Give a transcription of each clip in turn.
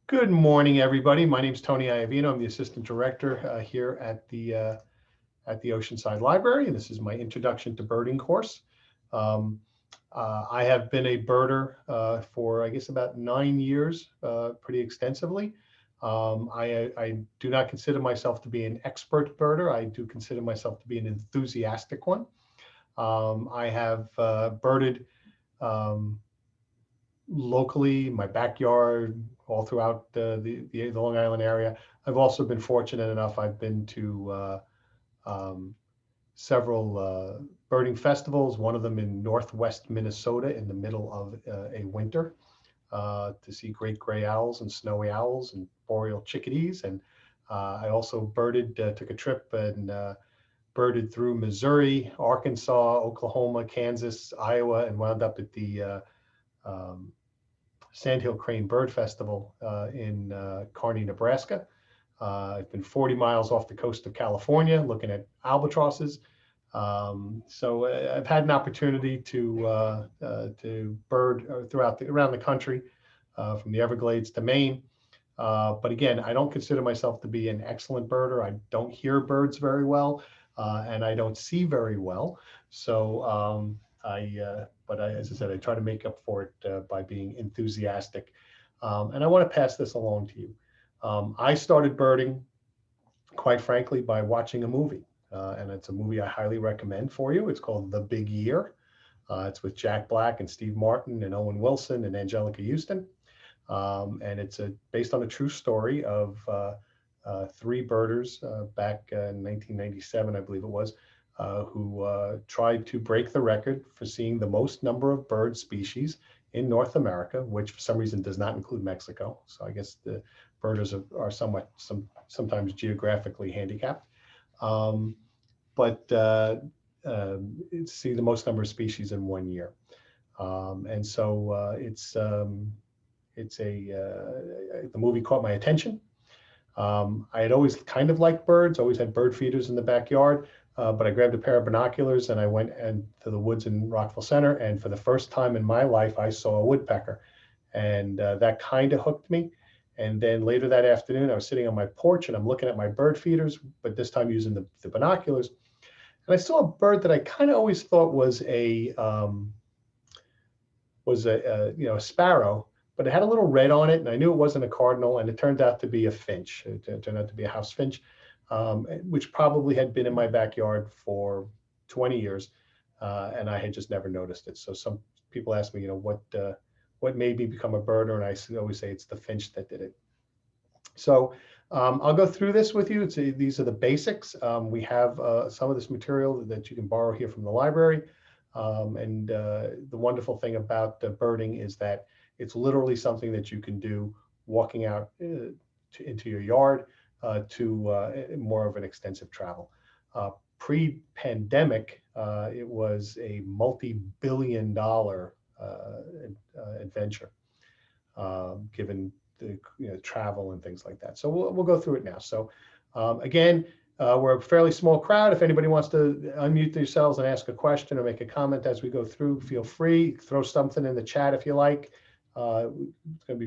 Good morning, everybody. My name is Tony Iovino. I'm the Assistant Director here at the Oceanside Library, and this is my Introduction to Birding course. I have been a birder for, I guess, about 9 years, pretty extensively. I do not consider myself to be an expert birder. I do consider myself to be an enthusiastic one. I have birded um, locally, my backyard, all throughout the Long Island area. I've also been fortunate enough. I've been to um, several birding festivals. One of them in Northwest Minnesota in the middle of a winter to see great gray owls and snowy owls and boreal chickadees. And I also birded, took a trip and birded through Missouri, Arkansas, Oklahoma, Kansas, Iowa, and wound up at the um, Sandhill Crane Bird Festival in Kearney, Nebraska. I've been 40 miles off the coast of California looking at albatrosses. So I've had an opportunity to bird around the country, from the Everglades to Maine. But again, I don't consider myself to be an excellent birder. I don't hear birds very well, and I don't see very well. So as I said, I try to make up for it by being enthusiastic. And I want to pass this along to you. I started birding, quite frankly, by watching a movie. And it's a movie I highly recommend for you. It's called The Big Year. It's with Jack Black and Steve Martin and Owen Wilson and Angelica Houston. And it's based on a true story of three birders back in 1997, I believe it was, who tried to break the record for seeing the most number of bird species in North America, which for some reason does not include Mexico. So I guess the birders are sometimes geographically handicapped. Um, but see the most number of species in 1 year. And so the movie caught my attention. I had always kind of liked birds, always had bird feeders in the backyard, but I grabbed a pair of binoculars and I went to the woods in Rockville Center. And for the first time in my life, I saw a woodpecker. And that kind of hooked me. And then later that afternoon, I was sitting on my porch and I'm looking at my bird feeders, but this time using the binoculars. And I saw a bird that I kind of always thought was a sparrow, but it had a little red on it, and I knew it wasn't a cardinal, and it turned out to be a finch. It turned out to be a house finch, which probably had been in my backyard for 20 years, and I had just never noticed it. So some people ask me, what made me become a birder, and I always say it's the finch that did it. So I'll go through this with you. These are the basics. We have some of this material that you can borrow here from the library. And the wonderful thing about birding is that it's literally something that you can do walking out into your yard to more of an extensive travel. Pre-pandemic, it was a multi-billion-dollar adventure, given the travel and things like that. So we'll go through it now. So again, we're a fairly small crowd. If anybody wants to unmute themselves and ask a question or make a comment as we go through, feel free. Throw something in the chat if you like. It's going to be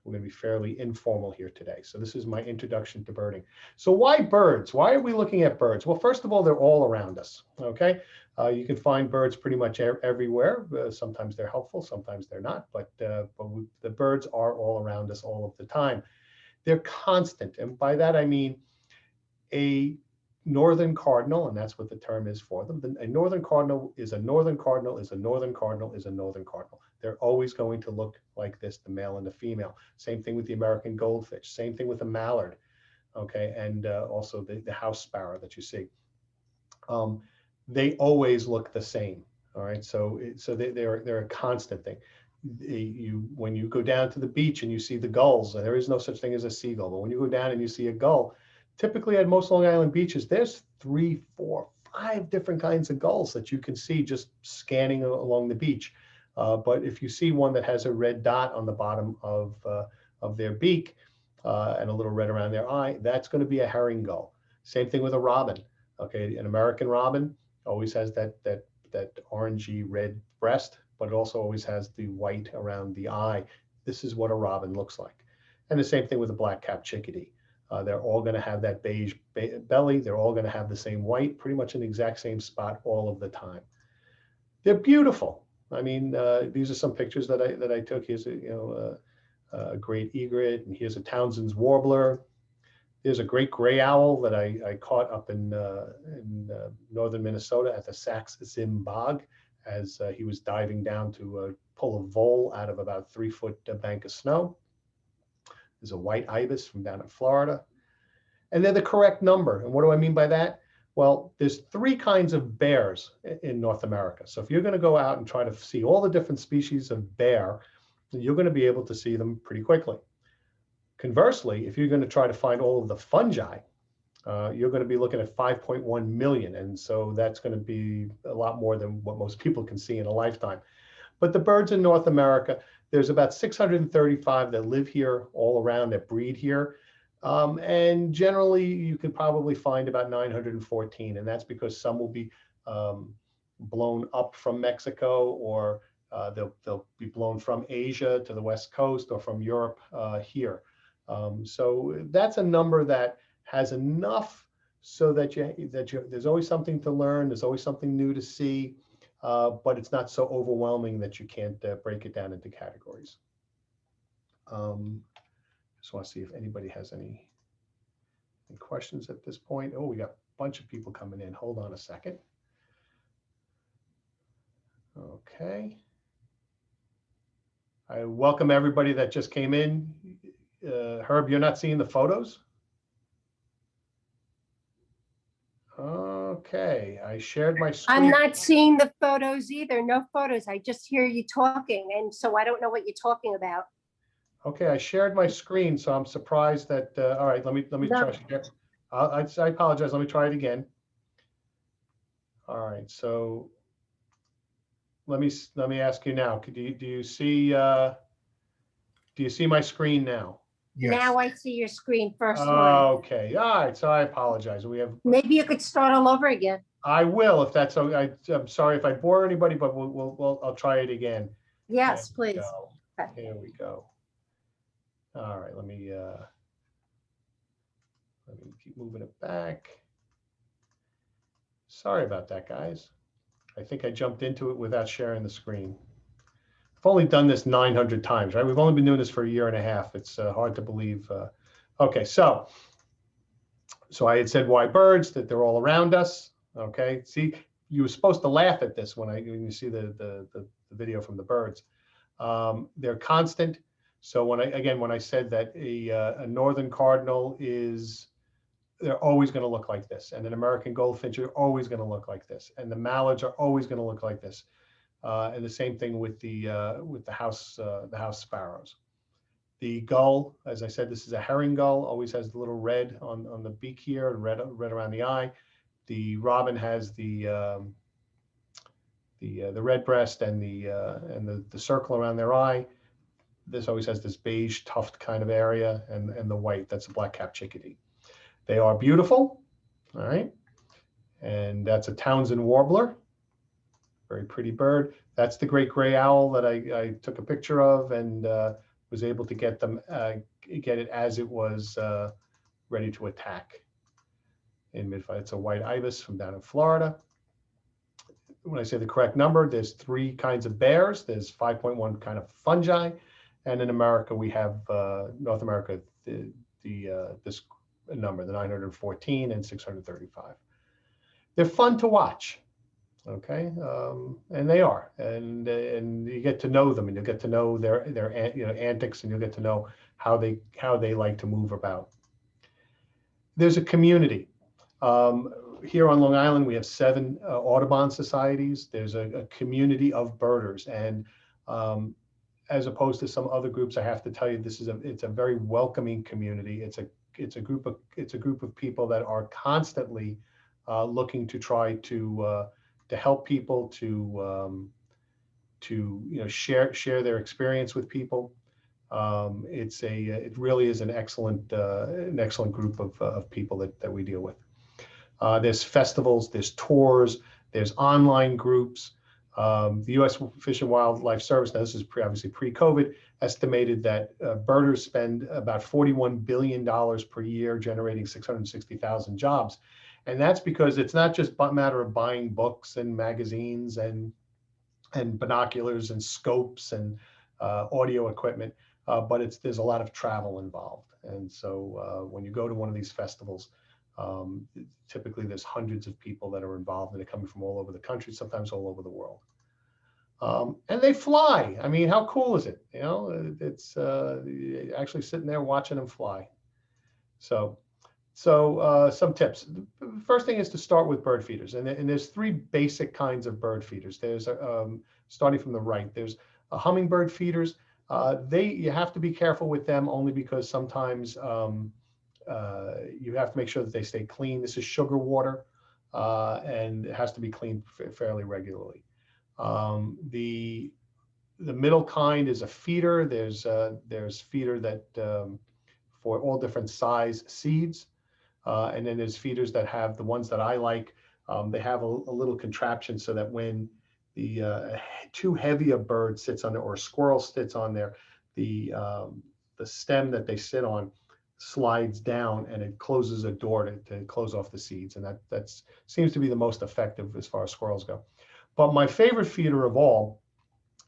we're going to be fairly informal here today. So this is my introduction to birding. So why birds? Why are we looking at birds? Well, first of all, they're all around us. Okay, you can find birds pretty much everywhere. Sometimes they're helpful, sometimes they're not. But the birds are all around us all of the time. They're constant, and by that I mean a northern cardinal, and that's what the term is for them. A northern cardinal is a northern cardinal is a northern cardinal is a northern cardinal. They're always going to look like this, the male and the female. Same thing with the American goldfinch. Same thing with the mallard, okay, and also the house sparrow that you see. They always look the same. All right, so they're a constant thing. When you go down to the beach and you see the gulls, there is no such thing as a seagull, but when you go down and you see a gull, typically at most Long Island beaches, there's 3, 4, 5 different kinds of gulls that you can see just scanning along the beach. But if you see one that has a red dot on the bottom of their beak and a little red around their eye, that's going to be a herring gull. Same thing with a robin. Okay, an American robin always has that orangey red breast, but it also always has the white around the eye. this is what a robin looks like. And the same thing with a black-capped chickadee. They're all going to have that beige belly. They're all going to have the same white, pretty much in the exact same spot all of the time. They're beautiful. I mean, these are some pictures that I took. Here's a great egret, and here's a Townsend's warbler. There's a great gray owl that I caught up in northern Minnesota at the Sax Zim Bog as he was diving down to pull a vole out of about 3-foot bank of snow. There's a white ibis from down in Florida. And they're the correct number. And what do I mean by that? Well, there's 3 kinds of bears in North America. So if you're going to go out and try to see all the different species of bear, you're going to be able to see them pretty quickly. Conversely, if you're going to try to find all of the fungi, you're going to be looking at 5.1 million. And so that's going to be a lot more than what most people can see in a lifetime. But the birds in North America, there's about 635 that live here all around, that breed here. And generally, you could probably find about 914. And that's because some will be blown up from Mexico, or they'll be blown from Asia to the West Coast, or from Europe here. So that's a number that has enough so that there's always something to learn. There's always something new to see. But it's not so overwhelming that you can't break it down into categories. Just want to see if anybody has any questions at this point. Oh, we got a bunch of people coming in. Hold on a second. Okay. I welcome everybody that just came in. Herb, you're not seeing the photos? Okay, I shared my screen. I'm not seeing the photos either. No photos. I just hear you talking, and so I don't know what you're talking about. Okay, I shared my screen, so I'm surprised that. All right, let me try. I apologize. Let me try it again. All right, so let me ask you now. Do you see my screen now? Yes. Now I see your screen first. Okay. All right. So I apologize. Maybe you could start all over again. I will, if that's okay. I'm sorry if I bore anybody, but I'll try it again. Yes, please. Okay. Here we go. All right. Let me keep moving it back. Sorry about that, guys. I think I jumped into it without sharing the screen. I've only done this 900 times, right? We've only been doing this for a year and a half. It's hard to believe. Okay, so I had said why birds, that they're all around us. Okay, see, you were supposed to laugh at this when you see the video from the birds. They're constant. So when I said that a northern cardinal they're always going to look like this, and an American goldfinch are always going to look like this, and the mallards are always going to look like this. And the same thing with the house sparrows. The gull, as I said, this is a herring gull, always has the little red on the beak here and red around the eye. The robin has the red breast and the circle around their eye. This always has this beige tuft kind of area, and the white, that's a black-capped chickadee. They are beautiful, all right? And that's a Townsend warbler. Very pretty bird. That's the great gray owl that I took a picture of and was able to get it as it was ready to attack in mid-flight. It's a white ibis from down in Florida. When I say the correct number, there's 3 kinds of bears. There's 5.1 kind of fungi, and in America we have North America this number, the 914 and 635. They're fun to watch. Okay, and they are, and you get to know them, and you get to know their antics, and you'll get to know how they like to move about. There's a community here on Long Island. We have 7 Audubon Societies. There's a community of birders, and as opposed to some other groups, I have to tell you, it's a very welcoming community. It's a group of people that are constantly looking to try to help people, to share their experience with people. It really is an excellent group of people that we deal with. There's festivals, there's tours, there's online groups. The U.S. Fish and Wildlife Service, now this is obviously pre-COVID, estimated that birders spend about $41 billion per year, generating 660,000 jobs. And that's because it's not just a matter of buying books and magazines and binoculars and scopes and audio equipment, but there's a lot of travel involved. And so when you go to one of these festivals, typically there's hundreds of people that are involved, and they're coming from all over the country, sometimes all over the world. And they fly. I mean, how cool is it? You know, it's actually sitting there watching them fly. So some tips. The first thing is to start with bird feeders. And there's three basic kinds of bird feeders. There's, starting from the right, there's hummingbird feeders. You have to be careful with them only because sometimes you have to make sure that they stay clean. This is sugar water, and it has to be cleaned fairly regularly. The middle kind is a feeder. There's feeder that for all different size seeds. And then there's feeders that have, the ones that I like, they have a little contraption so that when the too heavy a bird sits on there, or a squirrel sits on there, the stem that they sit on slides down, and it closes a door to close off the seeds. And that seems to be the most effective as far as squirrels go. But my favorite feeder of all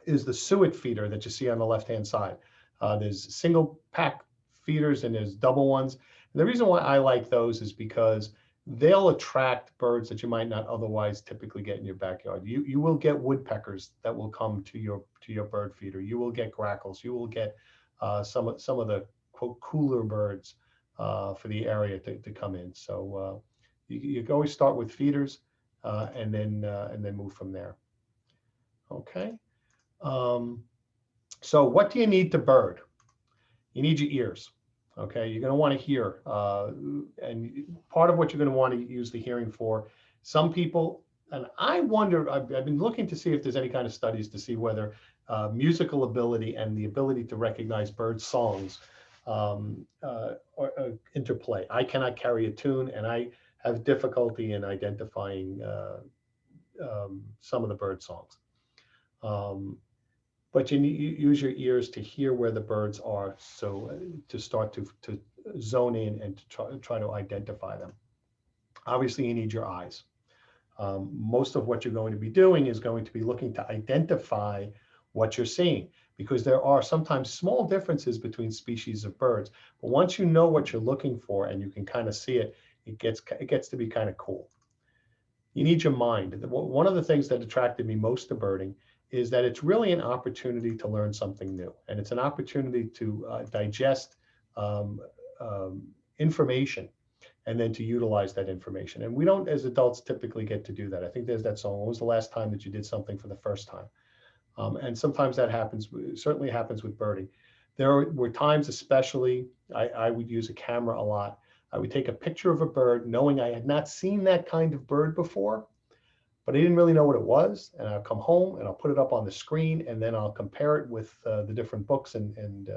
is the Suet Feeder that you see on the left-hand side. There's single pack feeders and there's double ones. And the reason why I like those is because they'll attract birds that you might not otherwise typically get in your backyard. You will get woodpeckers that will come to your bird feeder. You will get grackles. You will get some of the quote cooler birds for the area to come in. So you can always start with feeders and then move from there. Okay. So what do you need to bird? You need your ears. Okay, you're going to want to hear, and part of what you're going to want to use the hearing for. Some people, and I wonder, I've been looking to see if there's any kind of studies to see whether musical ability and the ability to recognize bird songs interplay. I cannot carry a tune, and I have difficulty in identifying some of the bird songs. But you use your ears to hear where the birds are, so to start to zone in and to try to identify them. Obviously, you need your eyes. Most of what you're going to be doing is going to be looking to identify what you're seeing, because there are sometimes small differences between species of birds. But once you know what you're looking for and you can kind of see it, it gets to be kind of cool. You need your mind. One of the things that attracted me most to birding is that it's really an opportunity to learn something new. And it's an opportunity to digest information and then to utilize that information. And we don't, as adults, typically get to do that. I think there's that song, when was the last time that you did something for the first time? And sometimes that happens, certainly happens with birding. There were times, especially, I would use a camera a lot. I would take a picture of a bird knowing I had not seen that kind of bird before, but I didn't really know what it was. And I'll come home and I'll put it up on the screen, and then I'll compare it with the different books and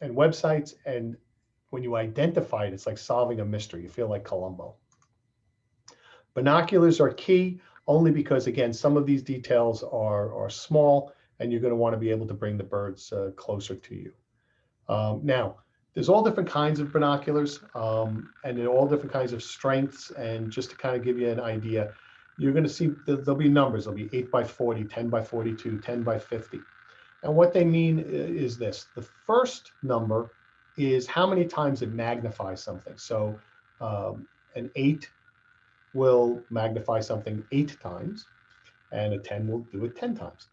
websites. And when you identify it, it's like solving a mystery. You feel like Columbo. Binoculars are key, only because, again, some of these details are small, and you're going to want to be able to bring the birds closer to you. Now, there's all different kinds of binoculars, and they're all different kinds of strengths. And just to kind of give you an idea, you're going to see there'll be numbers. There'll be 8 by 40, 10 by 42, 10 by 50. And what they mean is this. The first number is how many times it magnifies something. So an 8 will magnify something 8 times, and a 10 will do it 10 times.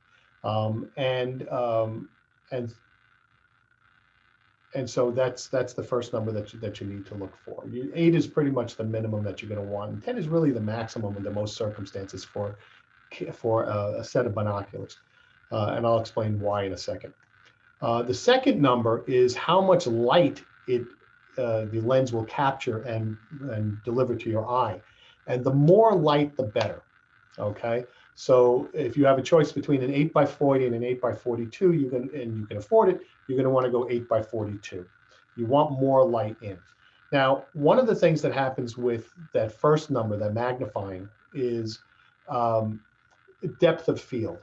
And so that's the first number that you need to look for. 8 is pretty much the minimum that you're going to want, and 10 is really the maximum in the most circumstances for a set of binoculars. And I'll explain why in a second. The second number is how much light the lens will capture and deliver to your eye. And the more light, the better. Okay. So if you have a choice between an 8 by 40 and an 8 by 42, you can afford it, you're going to want to go 8 by 42. You want more light in. Now, one of the things that happens with that first number, that magnifying, is Um, depth of field.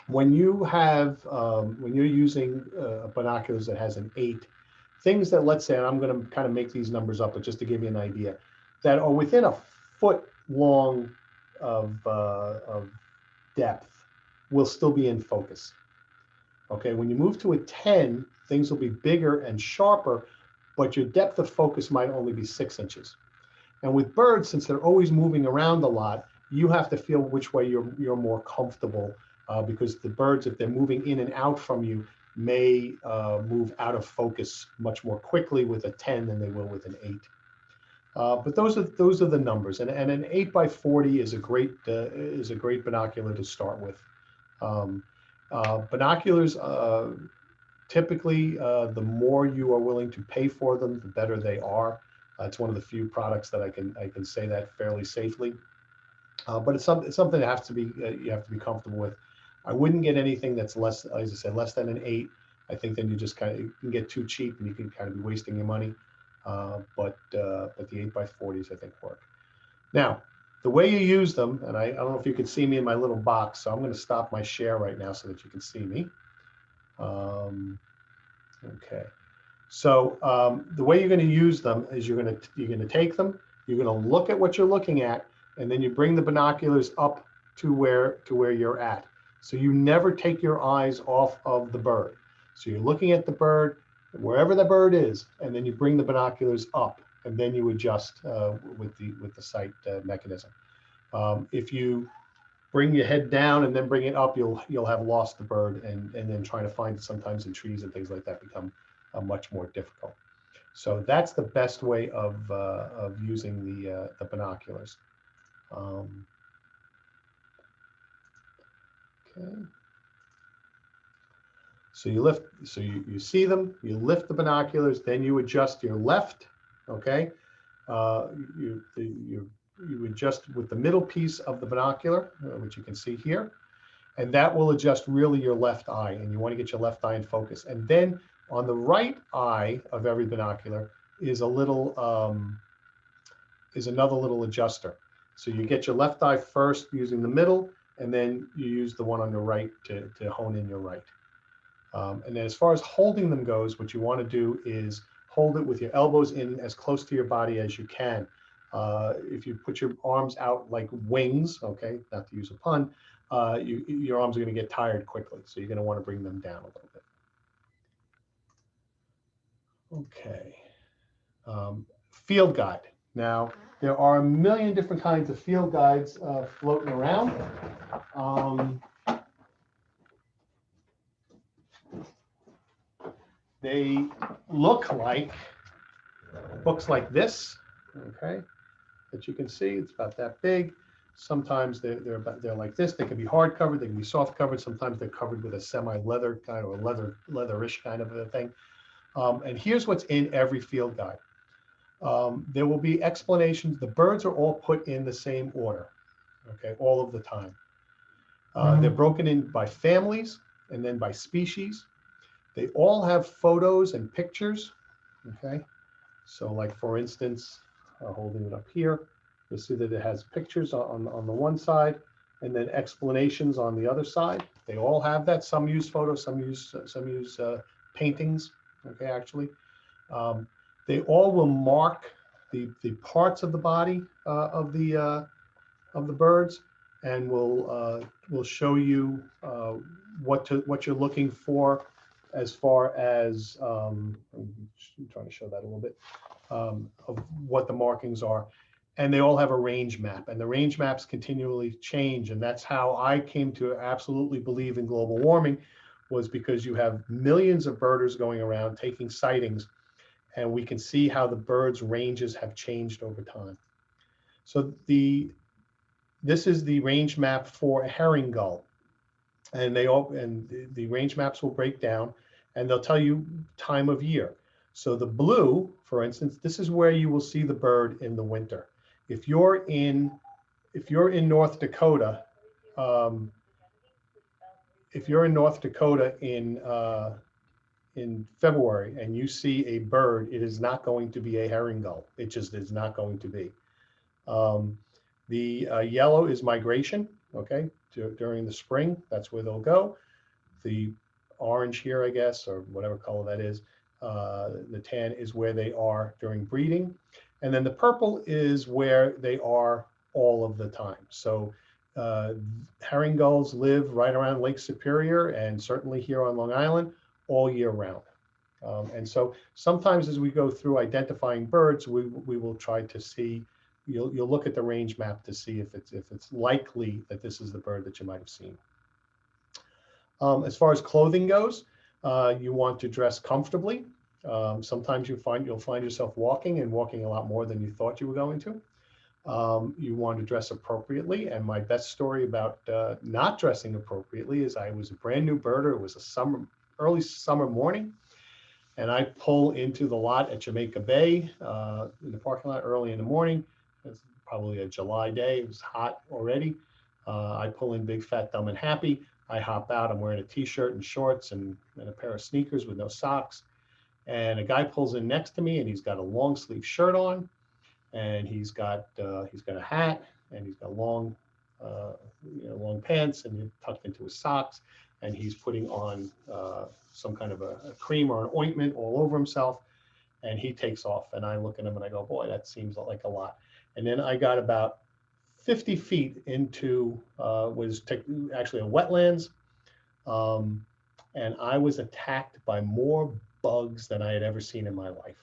When you have, when you're using binoculars that has an 8, things that, let's say, and I'm going to kind of make these numbers up, but just to give you an idea, that are within a foot long of depth will still be in focus. Okay, when you move to a 10, things will be bigger and sharper, but your depth of focus might only be 6 inches. And with birds, since they're always moving around a lot, you have to feel which way you're more comfortable, because the birds, if they're moving in and out from you, may move out of focus much more quickly with a 10 than they will with an 8. But those are the numbers, and an 8x40 is a great binocular to start with. Binoculars, typically, the more you are willing to pay for them, the better they are. It's one of the few products that I can say that fairly safely. But it's something that has to be you have to be comfortable with. I wouldn't get anything that's less, as I said, less than an 8. I think then you just kind of can get too cheap and you can kind of be wasting your money. But the 8x40s I think work. Now, the way you use them, and I don't know if you can see me in my little box, so I'm going to stop my share right now so that you can see me. Okay. So the way you're going to use them is you're going to take them, you're going to look at what you're looking at, and then you bring the binoculars up to where you're at. So you never take your eyes off of the bird. So you're looking at the bird, wherever the bird is, and then you bring the binoculars up, and then you adjust with the sight mechanism. If you bring your head down and then bring it up, you'll have lost the bird, and then trying to find it sometimes in trees and things like that become much more difficult. So that's the best way of using the binoculars. Okay. So you lift, so you see them, you lift the binoculars, then you adjust your left. Okay. You adjust with the middle piece of the binocular, which you can see here, and that will adjust really your left eye, and you want to get your left eye in focus. And then on the right eye of every binocular is a little is another little adjuster. So you get your left eye first using the middle, and then you use the one on the right to hone in your right. And then as far as holding them goes, what you want to do is hold it with your elbows in as close to your body as you can. If you put your arms out like wings, okay, not to use a pun, your arms are going to get tired quickly. So you're going to want to bring them down a little bit. Okay. Field guide. Now, there are a million different kinds of field guides floating around. They look like books like this, okay, that you can see. It's about that big. Sometimes they're like this. They can be hard covered. They can be soft covered. Sometimes they're covered with a semi-leather kind of a leatherish kind of a thing. And here's what's in every field guide. There will be explanations. The birds are all put in the same order, okay, all of the time. They're broken in by families and then by species. They all have photos and pictures, okay? So like, for instance, holding it up here, you'll see that it has pictures on the one side and then explanations on the other side. They all have that. Some use photos, some use paintings, okay, actually. They all will mark the parts of the body of the birds, and will show you what you're looking for as far as I'm trying to show that a little bit of what the markings are. And they all have a range map, and the range maps continually change. And that's how I came to absolutely believe in global warming, was because you have millions of birders going around taking sightings, and we can see how the birds' ranges have changed over time. So this is the range map for a herring gull, and the range maps will break down, and they'll tell you time of year. So the blue, for instance, this is where you will see the bird in the winter. If you're in North Dakota, in February and you see a bird, it is not going to be a herring gull. It just is not going to be. The yellow is migration, okay, during the spring, that's where they'll go. The orange here, I guess, or whatever color that is, the tan is where they are during breeding. And then the purple is where they are all of the time. So herring gulls live right around Lake Superior and certainly here on Long Island all year round. And so sometimes as we go through identifying birds, we will try to see, you'll look at the range map to see if it's likely that this is the bird that you might have seen. As far as clothing goes, you want to dress comfortably. Sometimes you'll find yourself walking a lot more than you thought you were going to. You want to dress appropriately. And my best story about not dressing appropriately is I was a brand new birder. It was a early summer morning. And I pull into the lot at Jamaica Bay in the parking lot early in the morning. It's probably a July day. It was hot already. I pull in big, fat, dumb, and happy. I hop out. I'm wearing a t-shirt and shorts and a pair of sneakers with no socks. And a guy pulls in next to me, and he's got a long sleeve shirt on, and he's got a hat, and he's got long pants, and he's tucked into his socks, and he's putting on some kind of a cream or an ointment all over himself, and he takes off. And I look at him and I go, boy, that seems like a lot. And then I got about 50 feet into actually a wetlands, and I was attacked by more bugs than I had ever seen in my life.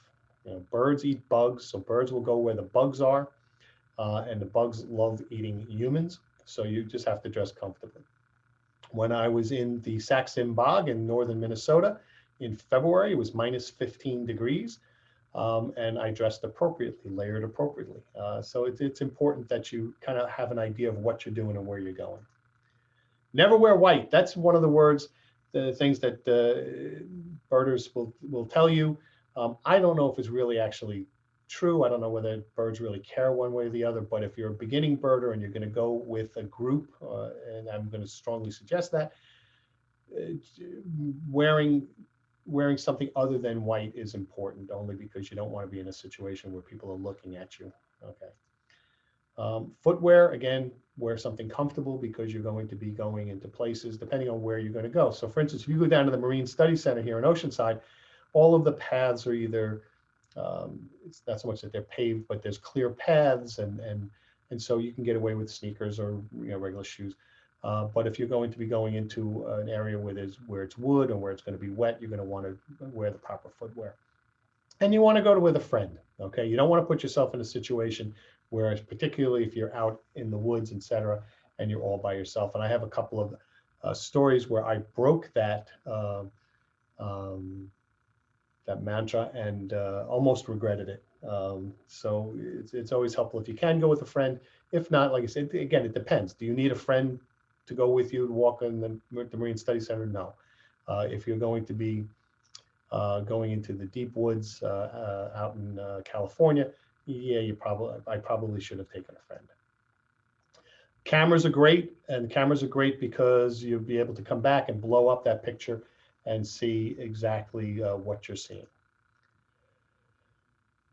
You know, birds eat bugs, so birds will go where the bugs are, and the bugs love eating humans, so you just have to dress comfortably. When I was in the Sax-Zim Bog in northern Minnesota in February, it was minus 15 degrees, and I dressed appropriately, layered appropriately. So it's important that you kind of have an idea of what you're doing and where you're going. Never wear white. That's one of the words, the things that birders will tell you. I don't know if it's really actually true. I don't know whether birds really care one way or the other, but if you're a beginning birder and you're going to go with a group, and I'm going to strongly suggest that, wearing something other than white is important, only because you don't want to be in a situation where people are looking at you. Okay. Footwear, again, wear something comfortable because you're going to be going into places depending on where you're going to go. So for instance, if you go down to the Marine Study Center here in Oceanside, all of the paths are either, it's not so much that they're paved, but there's clear paths, and so you can get away with sneakers or regular shoes. But if you're going to be going into an area where it's wood or where it's going to be wet, you're going to want to wear the proper footwear. And you want to go with a friend, okay? You don't want to put yourself in a situation where, particularly if you're out in the woods, etc., and you're all by yourself. And I have a couple of stories where I broke that mantra and almost regretted it. So it's always helpful if you can go with a friend. If not, like I said, again, it depends. Do you need a friend to go with you to walk in the Marine Study Center? No. If you're going to be going into the deep woods out in California, yeah, I probably should have taken a friend. Cameras are great, and cameras are great because you'll be able to come back and blow up that picture and see exactly what you're seeing.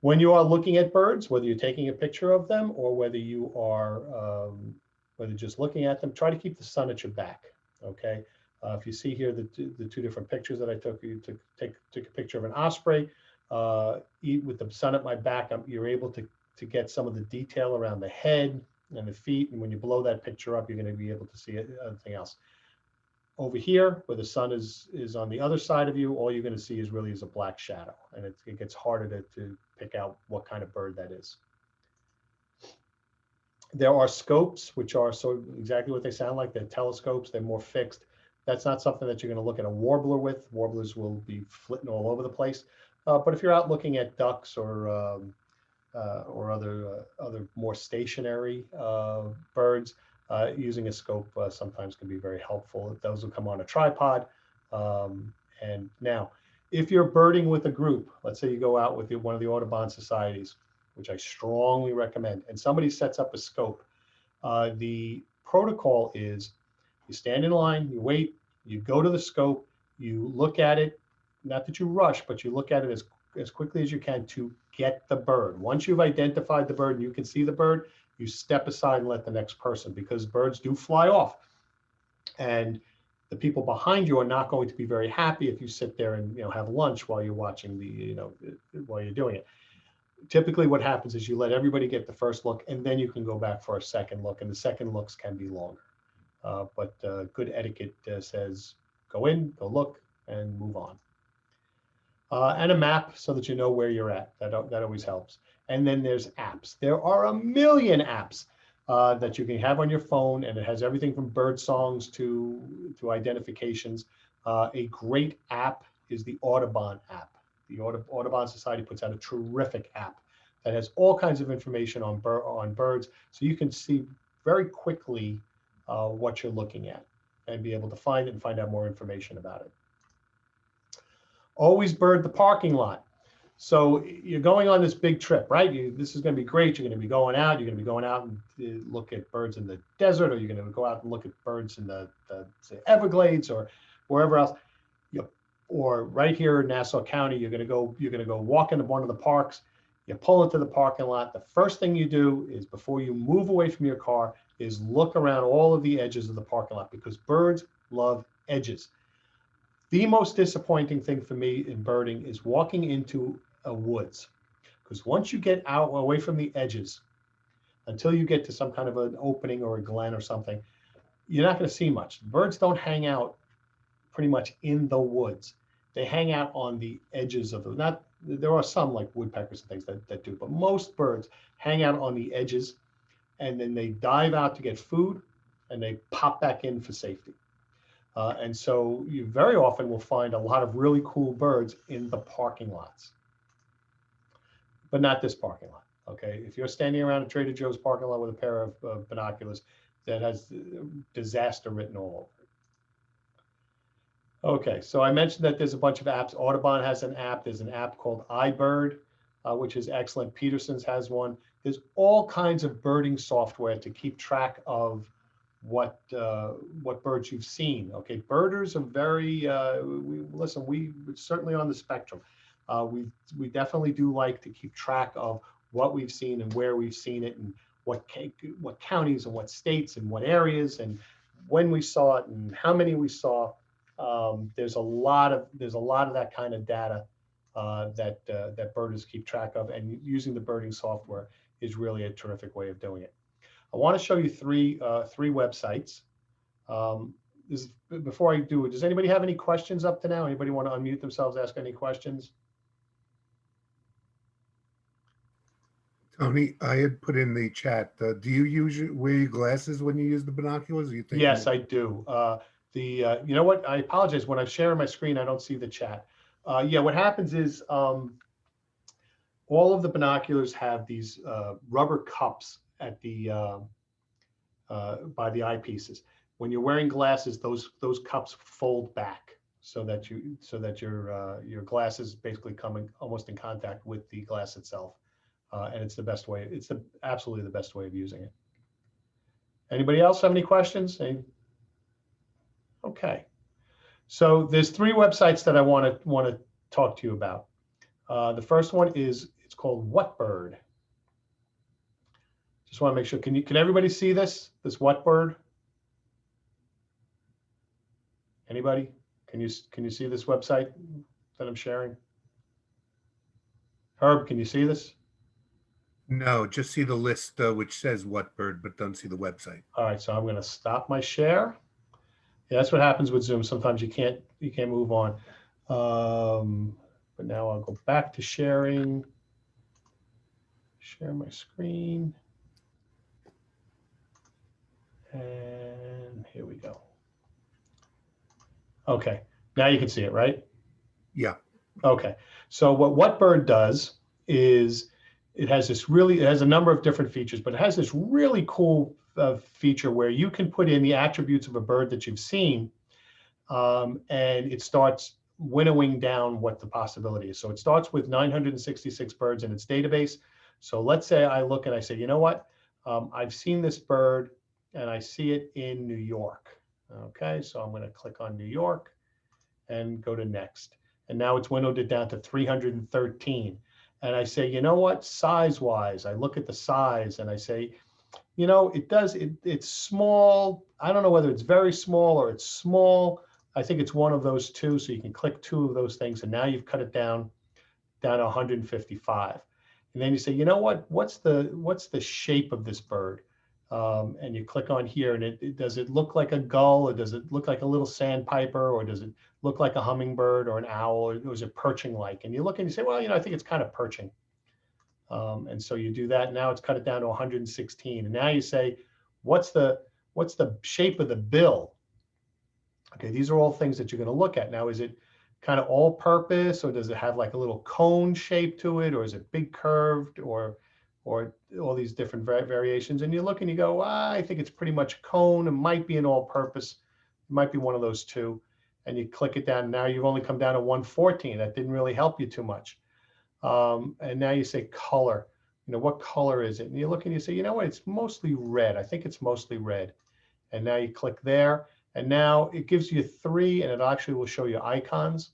When you are looking at birds, whether you're taking a picture of them or whether you are just looking at them, try to keep the sun at your back, okay? If you see here the two different pictures that I took, you took a picture of an osprey. With the sun at my back, you're able to get some of the detail around the head and the feet, and when you blow that picture up, you're going to be able to see everything else. Over here, where the sun is on the other side of you, all you're going to see is really a black shadow, and it gets harder to pick out what kind of bird that is. There are scopes, which are exactly what they sound like. They're telescopes. They're more fixed. That's not something that you're going to look at a warbler with. Warblers will be flitting all over the place. But if you're out looking at ducks or other more stationary birds, using a scope sometimes can be very helpful. Those will come on a tripod. And now, if you're birding with a group, let's say you go out with one of the Audubon Societies, which I strongly recommend, and somebody sets up a scope, the protocol is you stand in line, you wait, you go to the scope, you look at it, not that you rush, but you look at it as quickly as you can to get the bird. Once you've identified the bird and you can see the bird, you step aside and let the next person, because birds do fly off. And the people behind you are not going to be very happy if you sit there and have lunch while you're watching while you're doing it. Typically what happens is you let everybody get the first look, and then you can go back for a second look, and the second looks can be longer. But good etiquette says go in, go look, and move on. And a map so that you know where you're at. That always helps. And then there's apps. There are a million apps that you can have on your phone, and it has everything from bird songs to identifications. A great app is the Audubon app. The Audubon Society puts out a terrific app that has all kinds of information on birds, so you can see very quickly what you're looking at and be able to find it and find out more information about it. Always bird the parking lot. So you're going on this big trip, right? This is going to be great. You're going to be going out. You're going to be going out and look at birds in the desert, or you're going to go out and look at birds in the Everglades or wherever else. Or right here in Nassau County, you're going to go walk into one of the parks. You pull into the parking lot. The first thing you do is, before you move away from your car, is look around all of the edges of the parking lot, because birds love edges. The most disappointing thing for me in birding is walking into a woods, because once you get out away from the edges, until you get to some kind of an opening or a glen or something, you're not going to see much. Birds don't hang out pretty much in the woods. They hang out on the edges of the, there are some like woodpeckers and things that do, but most birds hang out on the edges, and then they dive out to get food, and they pop back in for safety. And so you very often will find a lot of really cool birds in the parking lots, but not this parking lot. Okay, if you're standing around a Trader Joe's parking lot with a pair of binoculars, that has disaster written all over it. Okay, so I mentioned that there's a bunch of apps. Audubon has an app. There's an app called iBird, which is excellent. Peterson's has one. There's all kinds of birding software to keep track of what birds you've seen. Okay, birders are very we're certainly on the spectrum. We definitely do like to keep track of what we've seen and where we've seen it, and what counties and what states and what areas, and when we saw it and how many we saw. There's a lot of that kind of data that birders keep track of, and using the birding software is really a terrific way of doing it. I want to show you three websites. Before I do it, does anybody have any questions up to now? Anybody want to unmute themselves, ask any questions? Tony, I had put in the chat. Do you wear your glasses when you use the binoculars? Or you think? Yes, I do. You know what? I apologize. When I share my screen, I don't see the chat. Yeah, what happens is all of the binoculars have these rubber cups at the by the eyepieces. When you're wearing glasses, those cups fold back so that your glasses basically come almost in contact with the glass itself, and it's the best way. It's absolutely the best way of using it. Anybody else have any questions? Okay, so there's three websites that I want to talk to you about. The first one it's called Whatbird. Just want to make sure, can everybody see this Whatbird? Anybody? Can you see this website that I'm sharing? Herb, can you see this? No, just see the list which says Whatbird, but don't see the website. All right, so I'm going to stop my share. Yeah, that's what happens with Zoom. Sometimes you can't move on. But now I'll go back to sharing. Share my screen. And here we go. Okay, now you can see it, right? Yeah. Okay, so what Whatbird does is it has a number of different features, but it has this really cool feature where you can put in the attributes of a bird that you've seen, and it starts winnowing down what the possibility is. So it starts with 966 birds in its database. So let's say I look and I say, you know what? I've seen this bird and I see it in New York. Okay, so I'm going to click on New York and go to next. And now it's winnowed it down to 313. And I say, you know what, size-wise, I look at the size and I say, you know, it does, it's small. I don't know whether it's very small or it's small. I think it's one of those two. So you can click two of those things, and now you've cut it down to 155. And then you say, you know what, what's the shape of this bird? And you click on here, and does it look like a gull, or does it look like a little sandpiper, or does it look like a hummingbird or an owl, or is it perching like? And you look and you say, well, you know, I think it's kind of perching. And so you do that. Now it's cut it down to 116. And now you say, what's the shape of the bill? Okay, these are all things that you're going to look at. Now, is it kind of all purpose, or does it have like a little cone shape to it, or is it big curved, or all these different variations? And you look and you go, I think it's pretty much a cone. It might be an all purpose. It might be one of those two. And you click it down. Now you've only come down to 114. That didn't really help you too much. And now you say color, you know, what color is it? And you look and you say, you know what, it's mostly red. I think it's mostly red. And now you click there, and now it gives you three, and it actually will show you icons.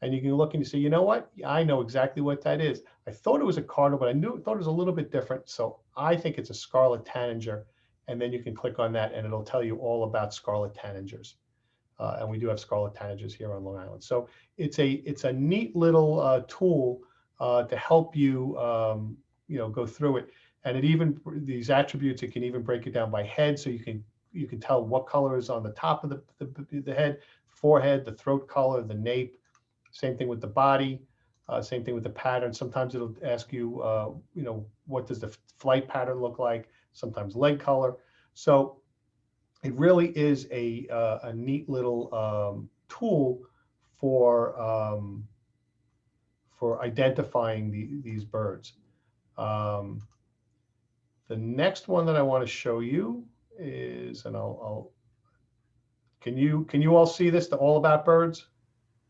And you can look and you say, you know what, I know exactly what that is. I thought it was a cardinal, but thought it was a little bit different. So I think it's a scarlet tanager. And then you can click on that, and it'll tell you all about scarlet tanagers. And we do have scarlet tanagers here on Long Island. So it's a neat little tool to help you, you know, go through it. And it even, these attributes, it can even break it down by head. So you can tell what color is on the top of the head, forehead, the throat color, the nape. Same thing with the body. Same thing with the pattern. Sometimes it'll ask you, you know, what does the flight pattern look like? Sometimes leg color. So it really is a neat little tool for identifying these birds. The next one that I want to show you is, and can you all see this? The All About Birds?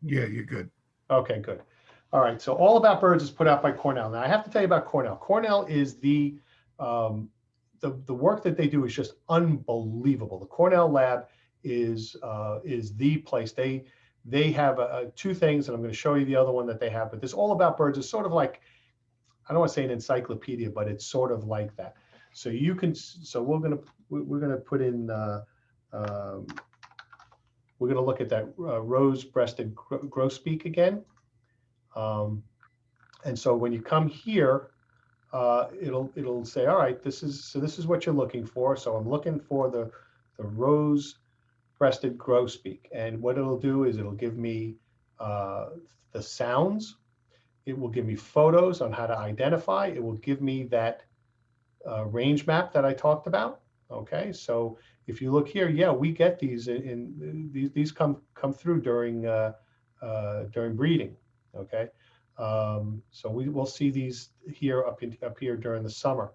Yeah, you're good. Okay, good. All right, so All About Birds is put out by Cornell. Now I have to tell you about Cornell. Cornell is the work that they do is just unbelievable. The Cornell lab is the place. They have two things, and I'm going to show you the other one that they have. But this All About Birds is sort of like, I don't want to say an encyclopedia, but it's sort of like that. So you can. So we're gonna put in. We're gonna look at that rose-breasted grosbeak again. And so when you come here, it'll say, all right, this is what you're looking for. So I'm looking for the rose-breasted grosbeak, and what it'll do is it'll give me the sounds. It will give me photos on how to identify. It will give me that range map that I talked about. Okay, so if you look here, yeah, we get these these come through during breeding. Okay, so we will see these here up here during the summer.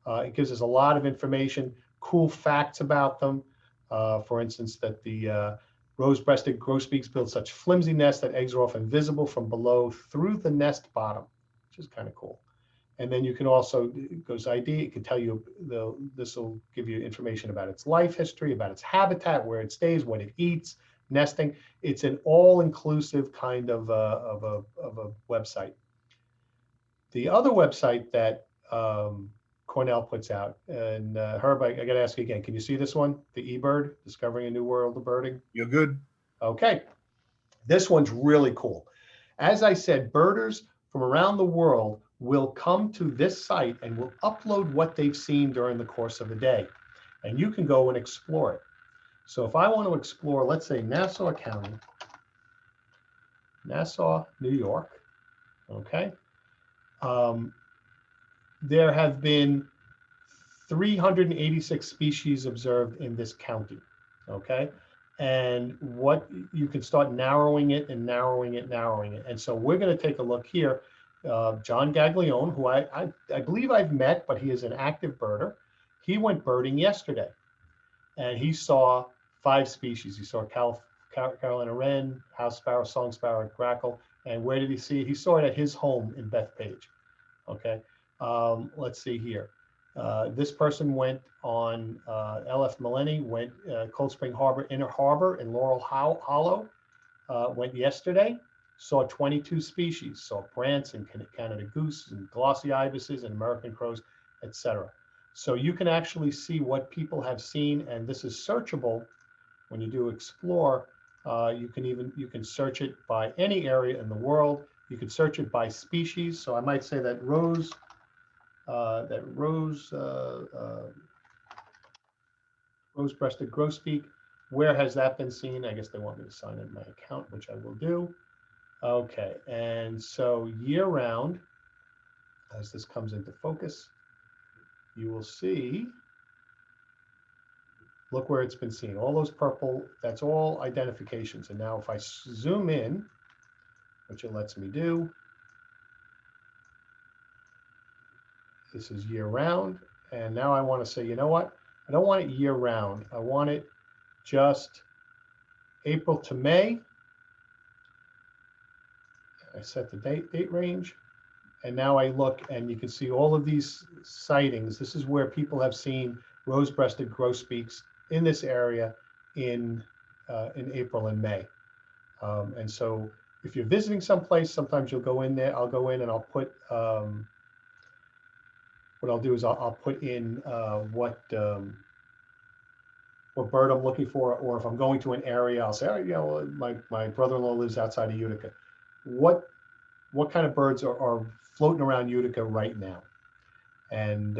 It gives us a lot of information, cool facts about them. For instance, that the rose-breasted grosbeaks build such flimsy nests that eggs are often visible from below through the nest bottom, which is kind of cool. And then you can also, it goes ID, it can tell you, this will give you information about its life history, about its habitat, where it stays, what it eats, nesting. It's an all-inclusive kind of a website. The other website that Cornell puts out, and Herb, I got to ask you again, can you see this one? The eBird, Discovering a New World of Birding? You're good. Okay, this one's really cool. As I said, birders from around the world will come to this site and will upload what they've seen during the course of the day. And you can go and explore it. So if I want to explore, let's say Nassau County, Nassau, New York, okay. There have been 386 species observed in this county, okay? And what you can start narrowing it and narrowing it. And so we're going to take a look here. John Gaglione, who I believe I've met, but he is an active birder. He went birding yesterday, and he saw 5 species. He saw Carolina wren, house sparrow, song sparrow, grackle. And where did he see it? He saw it at his home in Bethpage. Okay, let's see here. This person went on LF Millennium, went Cold Spring Harbor, Inner Harbor in Laurel Hollow, went yesterday, saw 22 species, saw brants and Canada goose and glossy ibises and American crows, etc. So you can actually see what people have seen, and this is searchable when you do explore. You can search it by any area in the world. You can search it by species. So I might say that rose-breasted grosbeak, where has that been seen? I guess they want me to sign in my account, which I will do. Okay, and so year round, as this comes into focus, you will see, look where it's been seen. All those purple, that's all identifications. And now if I zoom in, which it lets me do, this is year round. And now I want to say, you know what? I don't want it year round. I want it just April to May. I set the date range. And now I look and you can see all of these sightings. This is where people have seen rose-breasted grosbeaks in this area in April and May. And so if you're visiting someplace, sometimes you'll go in there. I'll go in and I'll put, what I'll do is I'll put in what bird I'm looking for, or if I'm going to an area, I'll say, oh, you know, my brother-in-law lives outside of Utica. What kind of birds are floating around Utica right now? And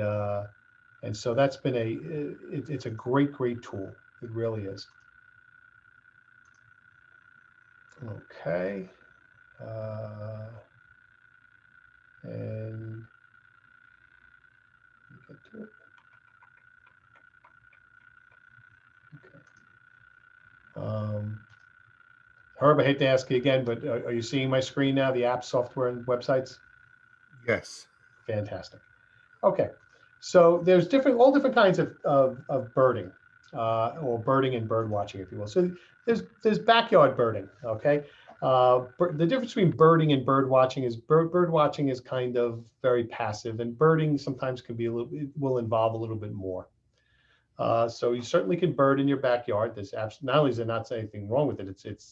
so that's been it's a great tool. It really is. Okay. And get to it. Okay. Herb, I hate to ask you again, but are you seeing my screen now, the app, software, and websites? Yes. Fantastic. Okay. So there's all different kinds of birding, or birding and bird watching, if you will. So there's backyard birding, okay? The difference between birding and bird watching is bird watching is kind of very passive, and birding sometimes can be will involve a little bit more. So you certainly can bird in your backyard. There's not only is there not anything wrong with it,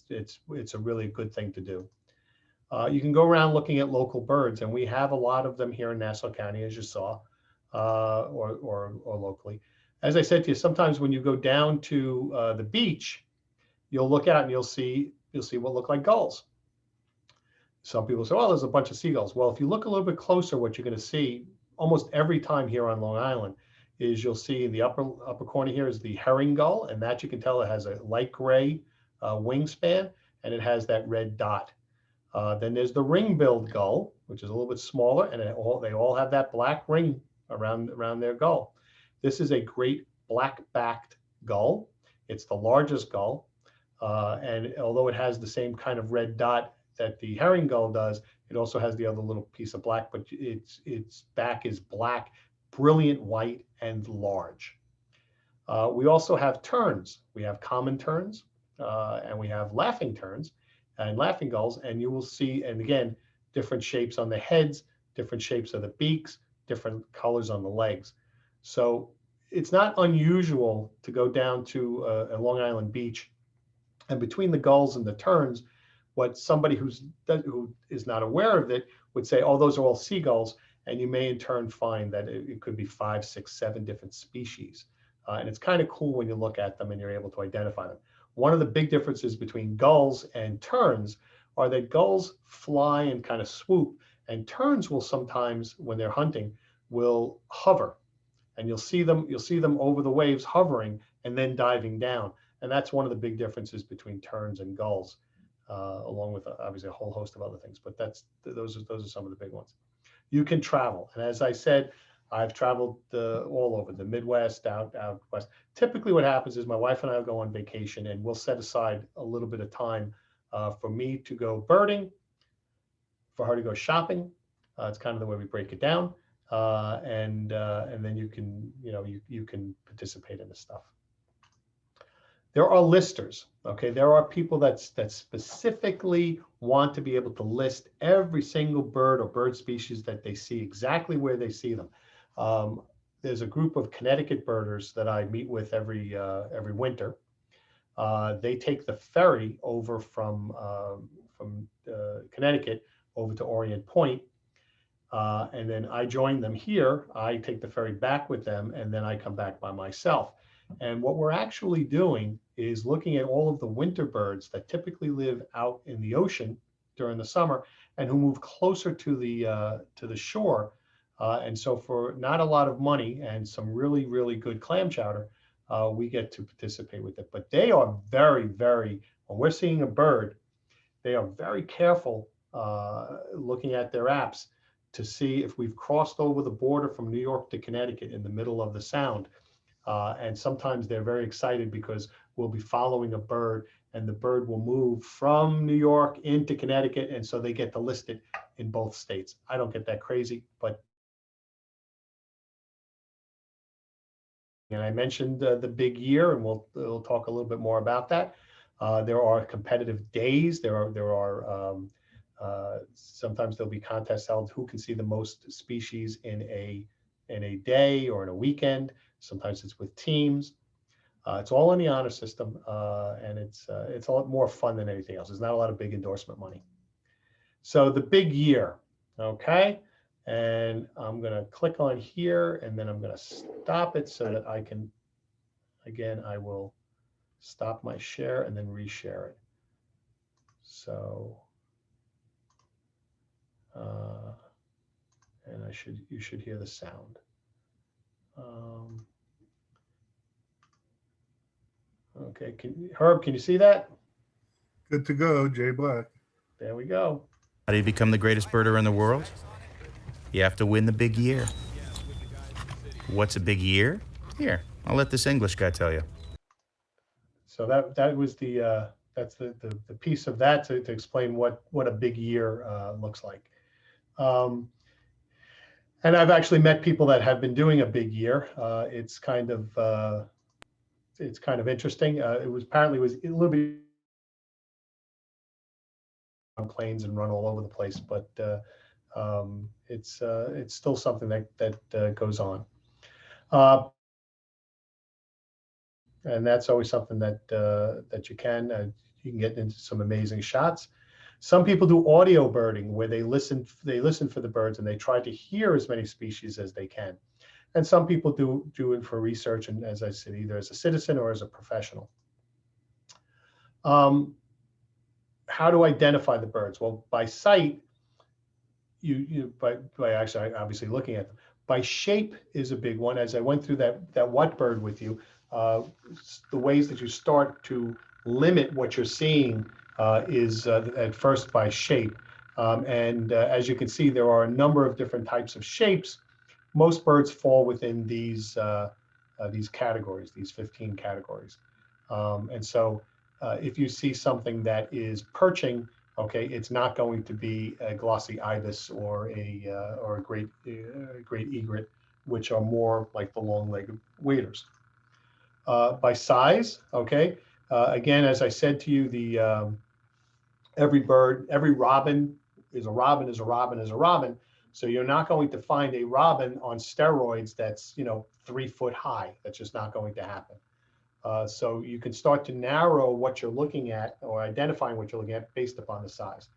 it's a really good thing to do. You can go around looking at local birds, and we have a lot of them here in Nassau County, as you saw, or locally. As I said to you, sometimes when you go down to the beach, you'll look out and you'll see what look like gulls. Some people say, "Oh, there's a bunch of seagulls." Well, if you look a little bit closer, what you're going to see almost every time here on Long Island is you'll see in the upper corner here is the herring gull, and that you can tell it has a light gray wingspan, and it has that red dot. Then there's the ring-billed gull, which is a little bit smaller, and they all have that black ring around their gull. This is a great black-backed gull. It's the largest gull, and although it has the same kind of red dot that the herring gull does, it also has the other little piece of black, but its back is black, brilliant white, and large. We also have terns. We have common terns, and we have laughing terns and laughing gulls, and you will see, and again, different shapes on the heads, different shapes of the beaks, different colors on the legs. So it's not unusual to go down to a Long Island beach, and between the gulls and the terns, what somebody who is not aware of it would say, oh, those are all seagulls, and you may in turn find that it could be 5, 6, 7 different species. And it's kind of cool when you look at them and you're able to identify them. One of the big differences between gulls and terns are that gulls fly and kind of swoop, and terns will sometimes, when they're hunting, will hover, and you'll see them over the waves hovering and then diving down. And that's one of the big differences between terns and gulls, along with obviously a whole host of other things. But those are some of the big ones. You can travel, and as I said, I've traveled all over the Midwest, out west. Typically what happens is my wife and I will go on vacation, and we'll set aside a little bit of time for me to go birding, for her to go shopping. It's kind of the way we break it down. And then you can participate in this stuff. There are listers, okay? There are people that specifically want to be able to list every single bird or bird species that they see, exactly where they see them. There's a group of Connecticut birders that I meet with every winter. They take the ferry over from Connecticut over to Orient Point. And then I join them here. I take the ferry back with them, and then I come back by myself. And what we're actually doing is looking at all of the winter birds that typically live out in the ocean during the summer and who move closer to the shore. And so for not a lot of money and some really, really good clam chowder, we get to participate with it. But they are very, very, when we're seeing a bird, they are very careful looking at their apps to see if we've crossed over the border from New York to Connecticut in the middle of the sound. And sometimes they're very excited because we'll be following a bird and the bird will move from New York into Connecticut. And so they get to list it in both states. I don't get that crazy, but. And I mentioned the big year, and we'll talk a little bit more about that. There are competitive days. There are sometimes there'll be contests held who can see the most species in a day or in a weekend. Sometimes it's with teams. It's all in the honor system, and it's a lot more fun than anything else. There's not a lot of big endorsement money. So the big year, okay? And I'm going to click on here, and then I'm going to stop it so that I can, again, I will stop my share and then reshare it. So, and you should hear the sound. Okay, Herb, can you see that? Good to go, Jay Black. There we go. How do you become the greatest birder in the world? You have to win the big year. What's a big year? Here, I'll let this English guy tell you. So that was that's the piece of that to explain what a big year looks like. And I've actually met people that have been doing a big year. It's kind of interesting. It was a little bit on planes and run all over the place, but it's still something that goes on. And that's always something that you can get into some amazing shots. Some people do audio birding where they listen for the birds and they try to hear as many species as they can. And some people do it for research, and as I said, either as a citizen or as a professional. How to identify the birds? Well, by sight, by actually obviously looking at them. By shape is a big one. As I went through that what bird with you, the ways that you start to limit what you're seeing is at first by shape. And as you can see, there are a number of different types of shapes. Most birds fall within these categories, these 15 categories. And so if you see something that is perching, okay, it's not going to be a glossy ibis or a great egret, which are more like the long-legged waders. By size, okay, again, as I said to you, every robin is a robin is a robin is a robin. So you're not going to find a robin on steroids that's 3 foot high. That's just not going to happen. So you can start to narrow what you're looking at or identifying what you're looking at based upon the size.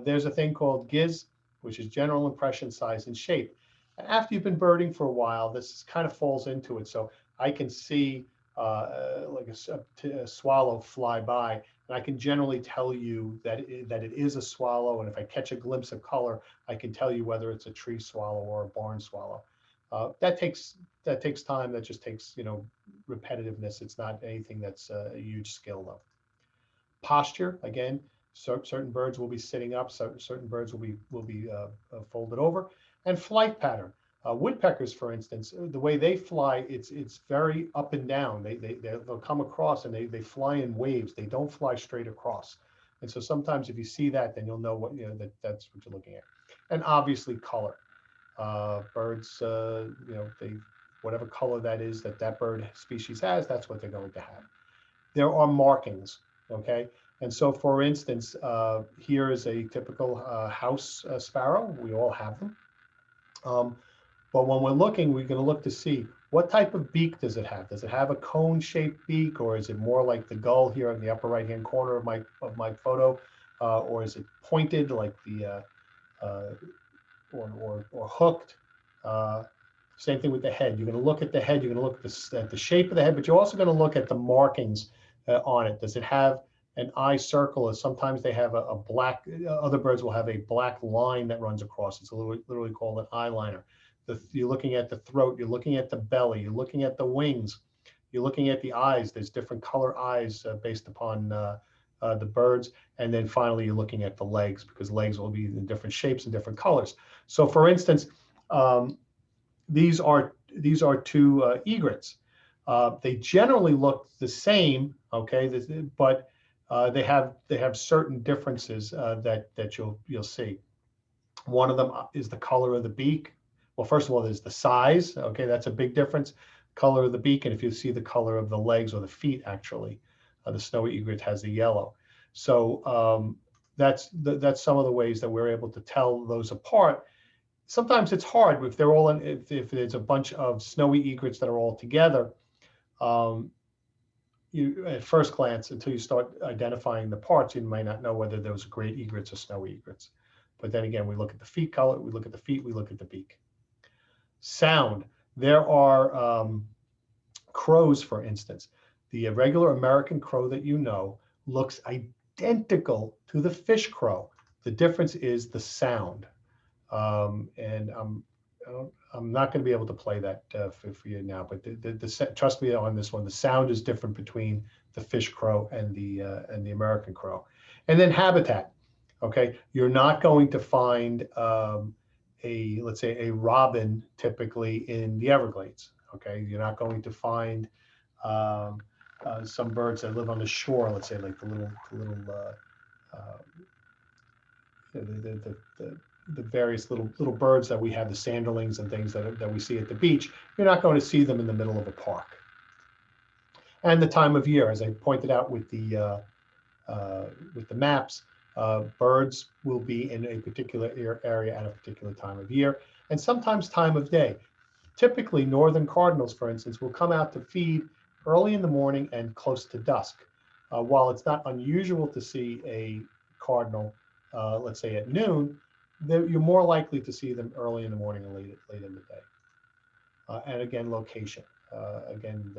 There's a thing called GIS, which is general impression, size, and shape. After you've been birding for a while, this kind of falls into it. So I can see like a swallow fly by, and I can generally tell you that it is a swallow. And if I catch a glimpse of color, I can tell you whether it's a tree swallow or a barn swallow. That takes time. That just takes repetitiveness. It's not anything that's a huge skill though. Posture, again, certain birds will be sitting up, certain birds will be folded over, and flight pattern. Woodpeckers, for instance, the way they fly, it's very up and down. They'll come across and they fly in waves. They don't fly straight across. And so sometimes if you see that, then you'll know what that's what you're looking at. And obviously color. Birds, whatever color that is that bird species has, that's what they're going to have. There are markings, okay? And so, for instance, here is a typical house sparrow. We all have them. But when we're looking, we're going to look to see what type of beak does it have? Does it have a cone-shaped beak, or is it more like the gull here in the upper right-hand corner of my photo, or is it pointed like the or hooked. Same thing with the head. You're going to look at the head. You're going to look at the shape of the head, but you're also going to look at the markings on it. Does it have an eye circle? Or sometimes they have a black. Other birds will have a black line that runs across. It's literally called an eyeliner. You're looking at the throat. You're looking at the belly. You're looking at the wings. You're looking at the eyes. There's different color eyes based upon the birds. And then finally, you're looking at the legs, because legs will be in different shapes and different colors. So for instance, these are two egrets. They generally look the same, okay, but they have certain differences that you'll see. One of them is the color of the beak. Well, first of all, there's the size. Okay, that's a big difference. Color of the beak, and if you see the color of the legs or the feet, actually, the snowy egret has the yellow. So that's some of the ways that we're able to tell those apart. Sometimes it's hard if they're all if there's a bunch of snowy egrets that are all together. You at first glance, until you start identifying the parts, you might not know whether those are gray egrets or snowy egrets. But then again, we look at the feet color, we look at the feet, we look at the beak. Sound. There are crows, for instance. The regular American crow that you know looks identical to the fish crow. The difference is the sound. And I'm not going to be able to play that for you now, but trust me on this one, the sound is different between the fish crow and the American crow. And then habitat. Okay, you're not going to find let's say a robin typically in the Everglades. Okay, you're not going to find some birds that live on the shore. Let's say like the various little birds that we have, the sanderlings and things that we see at the beach. You're not going to see them in the middle of a park. And the time of year, as I pointed out with the maps, birds will be in a particular area at a particular time of year, and sometimes time of day. Typically, northern cardinals, for instance, will come out to feed early in the morning and close to dusk. While it's not unusual to see a cardinal, let's say at noon, you're more likely to see them early in the morning and late in the day. And again, location. Again,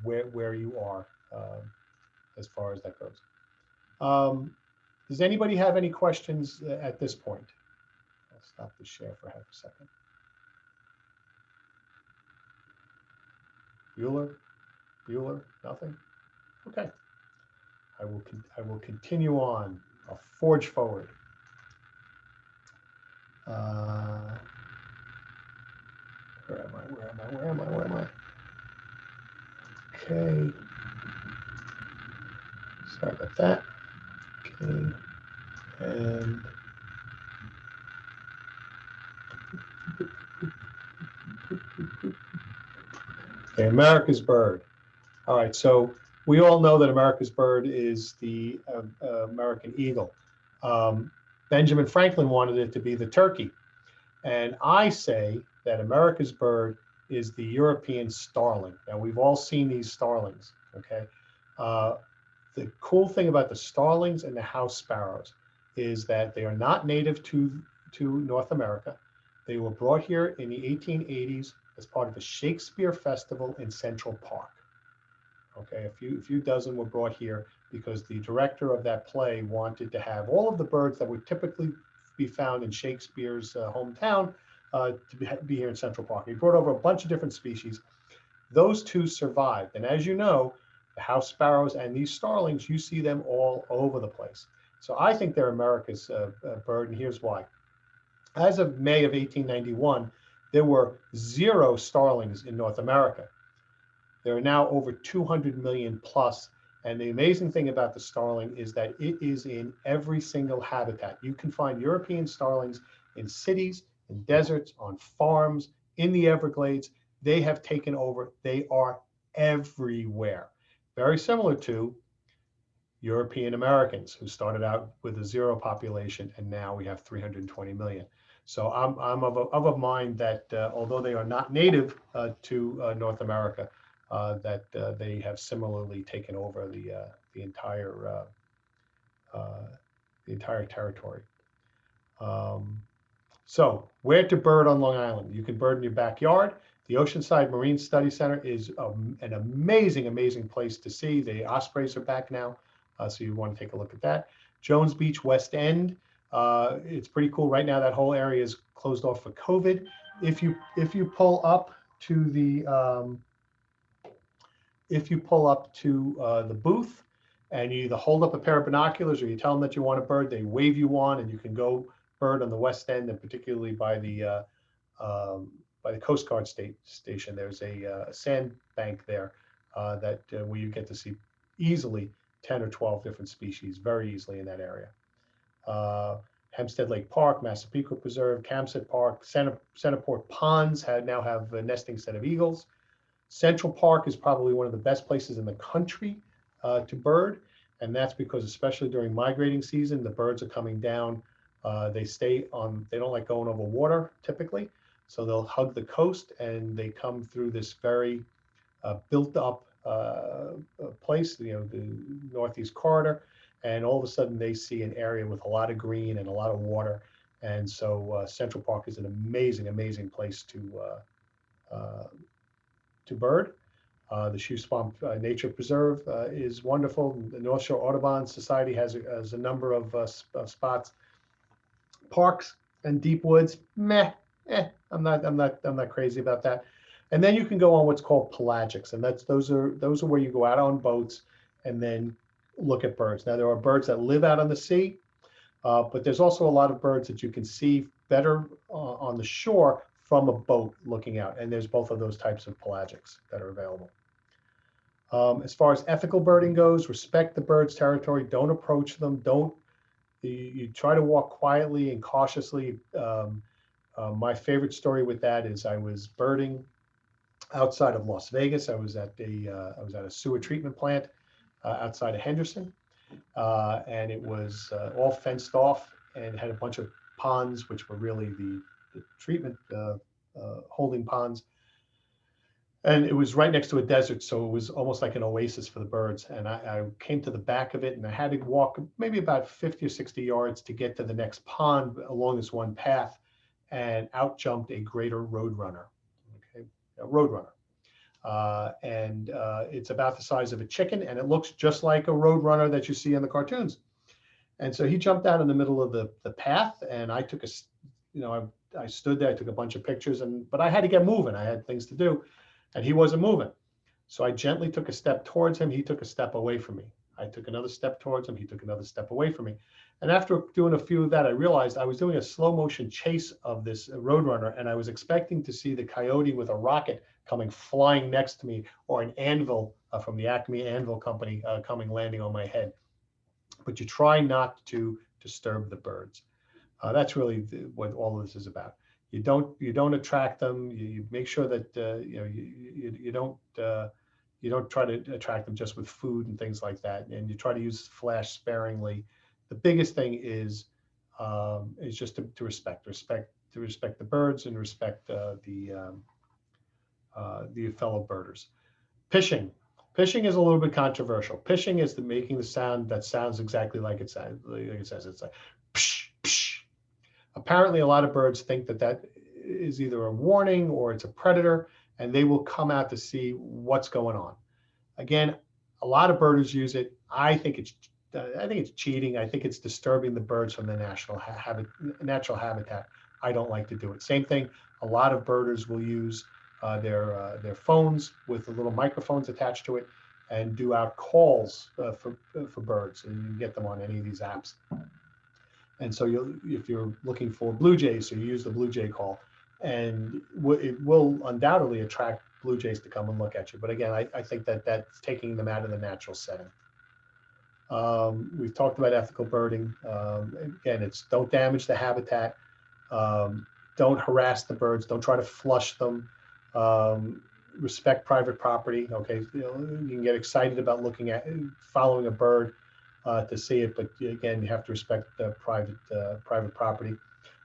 where you are as far as that goes. Does anybody have any questions at this point? I'll stop the share for half a second. Bueller, nothing? Okay. I will continue on. I'll forge forward. Where am I? Okay. Sorry about that. Okay. And okay, America's bird. All right, so we all know that America's bird is the American eagle. Benjamin Franklin wanted it to be the turkey. And I say that America's bird is the European starling. Now, we've all seen these starlings, okay? The cool thing about the starlings and the house sparrows is that they are not native to North America. They were brought here in the 1880s as part of a Shakespeare festival in Central Park. Okay, a few dozen were brought here because the director of that play wanted to have all of the birds that would typically be found in Shakespeare's hometown to be here in Central Park. He brought over a bunch of different species. Those two survived. And as you know, the house sparrows and these starlings, you see them all over the place. So I think they're America's bird, and here's why. As of May of 1891, there were 0 starlings in North America. There are now over 200 million plus. And the amazing thing about the starling is that it is in every single habitat. You can find European starlings in cities, in deserts, on farms, in the Everglades. They have taken over. They are everywhere. Very similar to European Americans, who started out with a 0 population, and now we have 320 million. So I'm of a mind that although they are not native to North America, that they have similarly taken over the entire territory. So where to bird on Long Island? You can bird in your backyard. The Oceanside Marine Study Center is an amazing, amazing place to see. The ospreys are back now, so you want to take a look at that. Jones Beach, West End. It's pretty cool. Right now, that whole area is closed off for COVID. If you pull up to the the booth and you either hold up a pair of binoculars or you tell them that you want to bird, they wave you on, and you can go bird on the West End, and particularly by the Coast Guard station. There's a sand bank there where you get to see easily 10 or 12 different species very easily in that area. Hempstead Lake Park, Massapequa Preserve, Campsett Park, Centerport Ponds now have a nesting set of eagles. Central Park is probably one of the best places in the country to bird, and that's because especially during migrating season, the birds are coming down. They don't like going over water typically, so they'll hug the coast and they come through this very built up place, the Northeast Corridor, and all of a sudden they see an area with a lot of green and a lot of water. And so Central Park is an amazing, amazing place to bird. The Shoe Swamp Nature Preserve is wonderful. The North Shore Audubon Society has a number of spots. Parks and deep woods, meh. I'm not crazy about that. And then you can go on what's called pelagics, and those are where you go out on boats and then look at birds. Now there are birds that live out on the sea, but there's also a lot of birds that you can see better on the shore from a boat looking out, and there's both of those types of pelagics that are available. As far as ethical birding goes, respect the bird's territory. Don't approach them. You try to walk quietly and cautiously. My favorite story with that is I was birding outside of Las Vegas. I was at a sewer treatment plant outside of Henderson, and it was all fenced off and had a bunch of ponds, which were really the treatment holding ponds. And it was right next to a desert, so it was almost like an oasis for the birds. And I came to the back of it, and I had to walk maybe about 50 or 60 yards to get to the next pond along this one path, and out jumped a greater roadrunner, a roadrunner. And it's about the size of a chicken, and it looks just like a roadrunner that you see in the cartoons. And so he jumped out in the middle of the path, and I took I stood there, I took a bunch of pictures, but I had to get moving. I had things to do. And he wasn't moving. So I gently took a step towards him. He took a step away from me. I took another step towards him. He took another step away from me. And after doing a few of that, I realized I was doing a slow motion chase of this roadrunner, and I was expecting to see the coyote with a rocket coming flying next to me, or an anvil from the Acme Anvil Company landing on my head. But you try not to disturb the birds. That's really what all of this is about. You don't attract them. You make sure that you don't try to attract them just with food and things like that. And you try to use flash sparingly. The biggest thing is just to respect the birds and respect the fellow birders. Pishing is a little bit controversial. Pishing is making the sound that sounds exactly like it says. It's like psh, psh. Apparently, a lot of birds think that is either a warning or it's a predator, and they will come out to see what's going on. Again, a lot of birders use it. I think it's cheating. I think it's disturbing the birds from the natural habitat. I don't like to do it. Same thing. A lot of birders will use their phones with the little microphones attached to it and do out calls for birds, and you can get them on any of these apps. And so if you're looking for blue jays, so you use the blue jay call, and it will undoubtedly attract blue jays to come and look at you. But again, I think that's taking them out of the natural setting. We've talked about ethical birding. Again, it's don't damage the habitat. Don't harass the birds. Don't try to flush them. Respect private property. Okay, you can get excited about following a bird to see it, but again, you have to respect private property.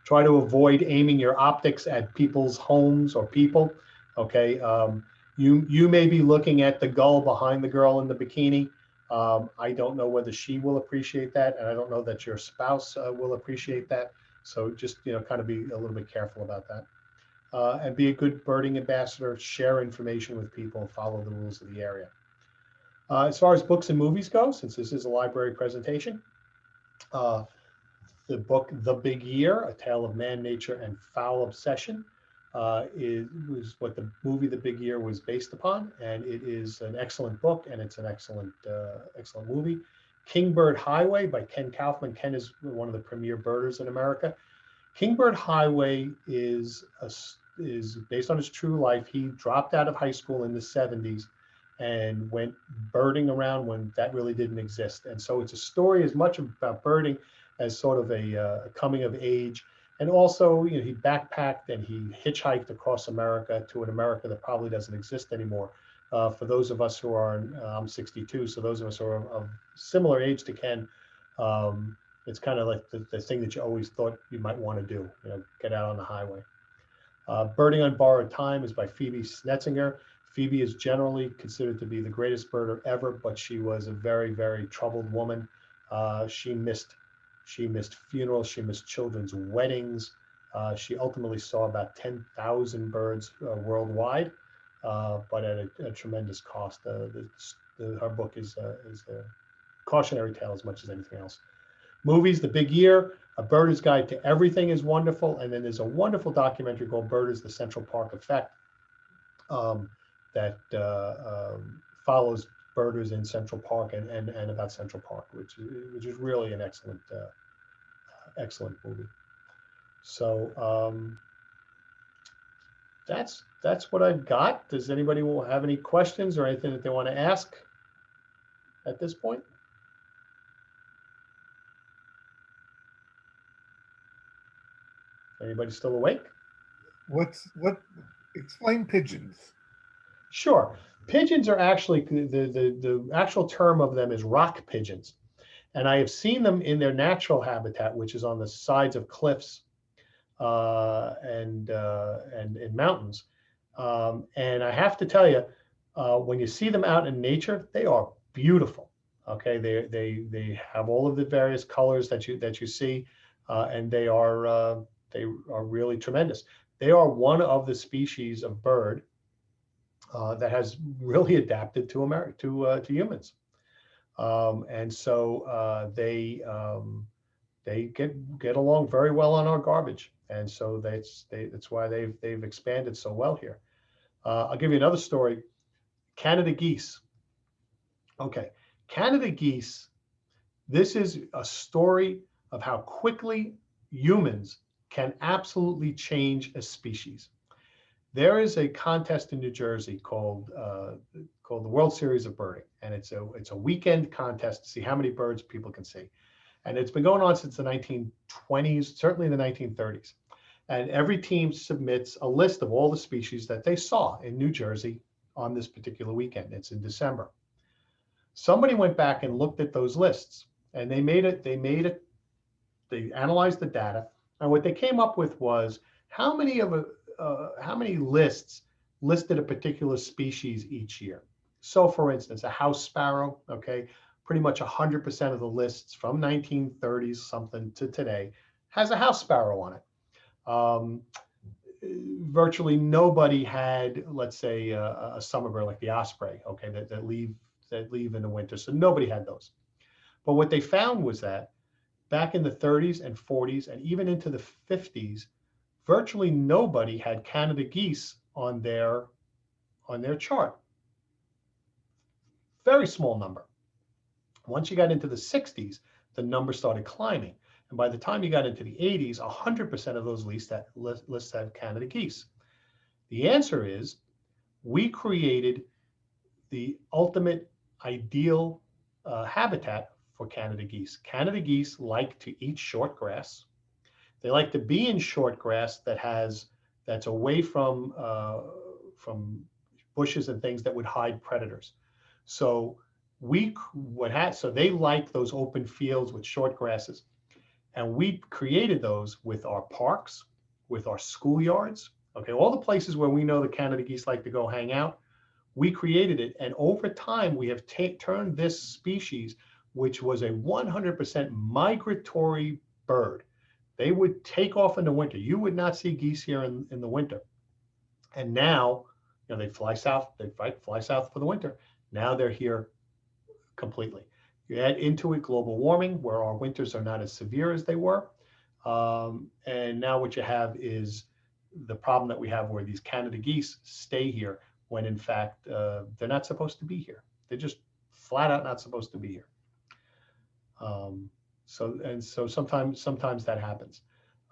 Try to avoid aiming your optics at people's homes or people. Okay, you may be looking at the gull behind the girl in the bikini. I don't know whether she will appreciate that, and I don't know that your spouse will appreciate that. So just, kind of be a little bit careful about that. And be a good birding ambassador, share information with people, follow the rules of the area. As far as books and movies go, since this is a library presentation, the book The Big Year, A Tale of Man, Nature, and Fowl Obsession was what the movie The Big Year was based upon, and it is an excellent book, and it's an excellent movie. Kingbird Highway by Ken Kaufman. Ken is one of the premier birders in America. Kingbird Highway is based on his true life. He dropped out of high school in the 70s and went birding around when that really didn't exist. And so it's a story as much about birding as sort of a coming of age. And also, he backpacked and he hitchhiked across America to an America that probably doesn't exist anymore. For those of us who are, I'm 62, so those of us who are of similar age to Ken, it's kind of like the thing that you always thought you might want to do, get out on the highway. Birding on Borrowed Time is by Phoebe Snetzinger. Phoebe is generally considered to be the greatest birder ever, but she was a very, very troubled woman. She missed funerals, she missed children's weddings. She ultimately saw about 10,000 birds worldwide, but at a tremendous cost. Her book is a cautionary tale as much as anything else. Movies, The Big Year, A Birder's Guide to Everything is wonderful. And then there's a wonderful documentary called Birders, The Central Park Effect, that follows birders in Central Park and about Central Park, which is really an excellent movie. So that's what I've got. Does anybody have any questions or anything that they want to ask at this point? Anybody still awake? Explain pigeons. Sure. Pigeons are actually, the actual term of them is rock pigeons. And I have seen them in their natural habitat, which is on the sides of cliffs and in mountains. And I have to tell you, when you see them out in nature, they are beautiful. Okay, they have all of the various colors that you see, and they are really tremendous. They are one of the species of bird that has really adapted to humans, and so they get along very well on our garbage, and so that's why they've expanded so well here. I'll give you another story. Canada geese. Okay, Canada geese. This is a story of how quickly humans can absolutely change a species. There is a contest in New Jersey called the World Series of Birding, and it's a weekend contest to see how many birds people can see, and it's been going on since the 1920s, certainly the 1930s. And every team submits a list of all the species that they saw in New Jersey on this particular weekend. It's in December. Somebody went back and looked at those lists, and they analyzed the data, and what they came up with was how many lists listed a particular species each year. So for instance, a house sparrow, okay, pretty much 100% of the lists from 1930s something to today has a house sparrow on it. Virtually nobody had, let's say, a summer bird like the osprey, okay, that leave in the winter. So nobody had those. But what they found was that back in the 30s and 40s and even into the 50s, virtually nobody had Canada geese on their chart. Very small number. Once you got into the 60s, the number started climbing. And by the time you got into the 80s, 100% of those lists had Canada geese. The answer is we created the ultimate ideal habitat for Canada geese. Canada geese like to eat short grass. They like to be in short grass that's away from bushes and things that would hide predators. So they like those open fields with short grasses. And we created those with our parks, with our schoolyards, okay, all the places where we know the Canada geese like to go hang out. We created it, and over time we have turned this species, which was a 100% migratory bird, They would take off in the winter. You would not see geese here in the winter. And now, they fly south, fly south for the winter. Now they're here completely. You add into it global warming, where our winters are not as severe as they were. And now what you have is the problem that we have where these Canada geese stay here when in fact they're not supposed to be here. They're just flat out not supposed to be here. So sometimes that happens.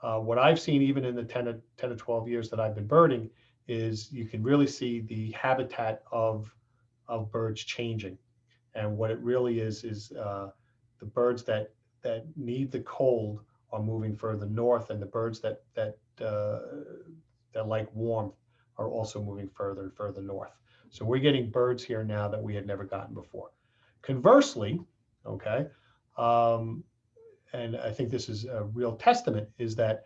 What I've seen even in the 10 to 12 years that I've been birding is you can really see the habitat of birds changing. And what it really is the birds that need the cold are moving further north, and the birds that like warmth are also moving further and further north. So we're getting birds here now that we had never gotten before. Conversely, okay, and I think this is a real testament, is that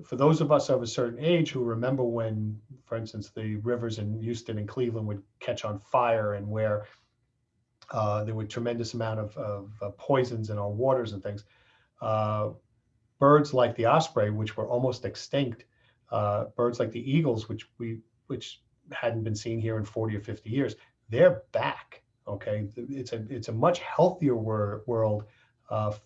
for those of us of a certain age who remember when, for instance, the rivers in Houston and Cleveland would catch on fire, and where there were tremendous amount of poisons in our waters and things, birds like the osprey, which were almost extinct, birds like the eagles, which hadn't been seen here in 40 or 50 years, they're back. Okay, it's a much healthier world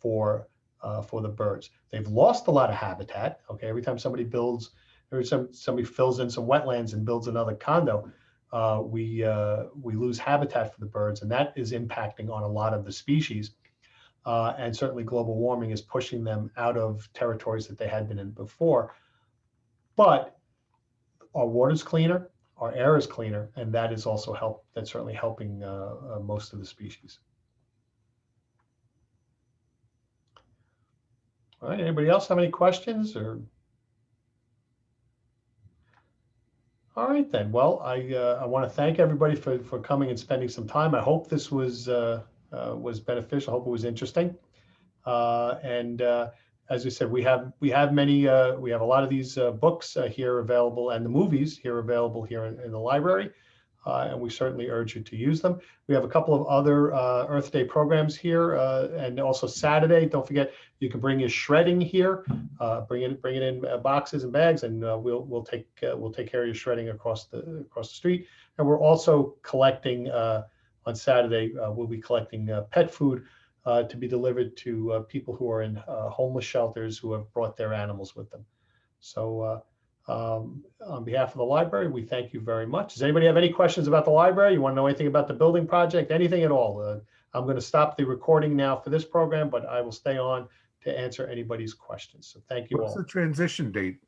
for the birds. They've lost a lot of habitat. Okay, every time somebody builds, or somebody fills in some wetlands and builds another condo, we lose habitat for the birds, and that is impacting on a lot of the species. And certainly global warming is pushing them out of territories that they had been in before. But our water's cleaner, our air is cleaner, and that is also that's certainly helping most of the species. All right, anybody else have any questions? Or all right then. Well, I want to thank everybody for coming and spending some time. I hope this was beneficial. I hope it was interesting. As we said, we have many. We have a lot of these books here available, and the movies here available here in the library. And we certainly urge you to use them. We have a couple of other Earth Day programs here, and also Saturday. Don't forget, you can bring your shredding here. Bring it in boxes and bags, and we'll take care of your shredding across the street. And we're also collecting on Saturday. We'll be collecting pet food to be delivered to people who are in homeless shelters who have brought their animals with them. So. On behalf of the library, we thank you very much. Does anybody have any questions about the library? You want to know anything about the building project, anything at all? I'm going to stop the recording now for this program, but I will stay on to answer anybody's questions. So thank you all. What's the transition date?